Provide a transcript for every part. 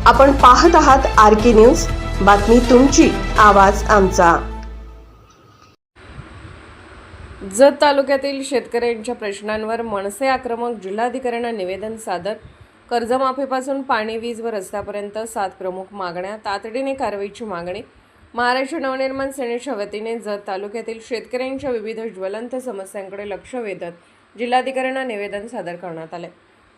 आपण पाहत आहात आर.के. न्यूज. बातमी तुमची, आवाज आमचा. जत तालुक्यातील शेतकऱ्यांच्या प्रश्नांवर मनसे आक्रमक. जिल्हाधिकाऱ्यांना निवेदन सादर. कर्जमाफीपासून पाणी, वीज व रस्त्यापर्यंत 7 प्रमुख मागण्या. तातडीने कारवाईची मागणी. महाराष्ट्र नवनिर्माण सेनेच्या वतीने जत तालुक्यातील शेतकऱ्यांच्या विविध ज्वलंत समस्यांकडे लक्ष वेधत जिल्हाधिकाऱ्यांना निवेदन सादर करण्यात आले.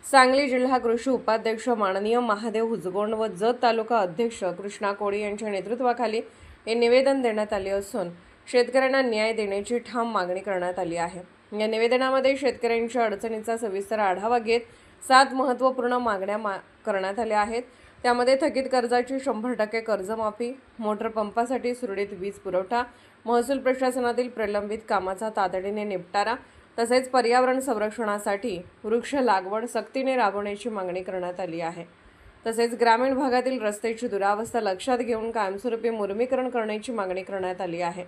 सांगली जिल्हा कृषी उपाध्यक्ष माननीय महादेव हुजगोंड व जत तालुका अध्यक्ष कृष्णा कोळी यांच्या नेतृत्वाखाली हे निवेदन देण्यात आले असून शेतकऱ्यांना न्याय देण्याची ठाम मागणी करण्यात आली आहे. या निवेदनामध्ये शेतकऱ्यांच्या अडचणीचा सविस्तर आढावा घेत 7 महत्त्वपूर्ण मागण्या करण्यात आल्या आहेत. त्यामध्ये थकीत कर्जाची 100% कर्जमाफी, मोटर पंपासाठी सुरळीत वीज पुरवठा, महसूल प्रशासनातील प्रलंबित कामाचा तातडीने निपटारा, तसेच पर्यावरण संरक्षणासाठी वृक्ष लागवड सक्तीने राबवण्याची मागणी करण्यात आली आहे. तसेच ग्रामीण भागातील रस्त्याची दुरावस्था लक्षात घेऊन कायमस्वरूपी मुर्मीकरण करण्याची मागणी करण्यात आली आहे.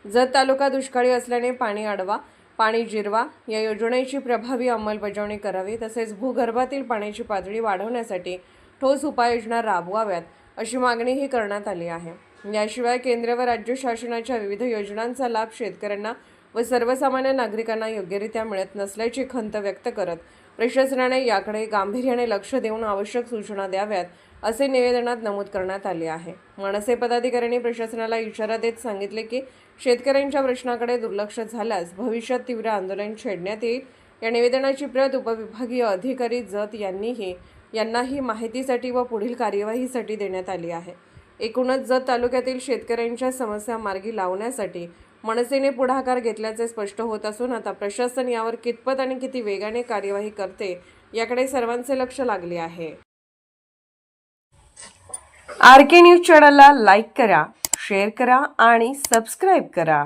जत तालुका दुष्काळी असल्याने पाणी अडवा, पाणी जिरवा या योजनेची प्रभावी अंमलबजावणी करावी. तसेच भूगर्भातील पाण्याची पातळी वाढवण्यासाठी ठोस उपाययोजना राबवाव्यात अशी मागणीही करण्यात आली आहे. याशिवाय केंद्र व राज्य शासनाच्या विविध योजनांचा लाभ शेतकऱ्यांना व सर्वसामान्य नागरिकांना योग्यरित्या मिळत नसल्याची खंत व्यक्त करत प्रशासनाने याकडे गांभीर्याने लक्ष देऊन आवश्यक सूचना द्याव्यात असे निवेदनात नमूद करण्यात आले आहे. मनसे पदाधिकाऱ्यांनी प्रशासनाला इशारा देत सांगितले की शेतकऱ्यांच्या प्रश्नाकडे दुर्लक्ष झाल्यास भविष्यात तीव्र आंदोलन छेडण्यात येईल. या निवेदनाची प्रत उपविभागीय अधिकारी जत यांनाही माहितीसाठी व पुढील कार्यवाहीसाठी देण्यात आली आहे. एकूणच जत तालुक्यातील शेतकऱ्यांच्या समस्या मार्गी लावण्यासाठी मनसेने पुढाकार घेतल्याचे स्पष्ट होत असून आता प्रशासन यावर कितपत आणि किती वेगाने कार्यवाही करते याकडे सर्वांचे लक्ष लागले आहे. आर.के. न्यूज चॅनलला लाईक करा, शेअर करा आणि सबस्क्राईब करा.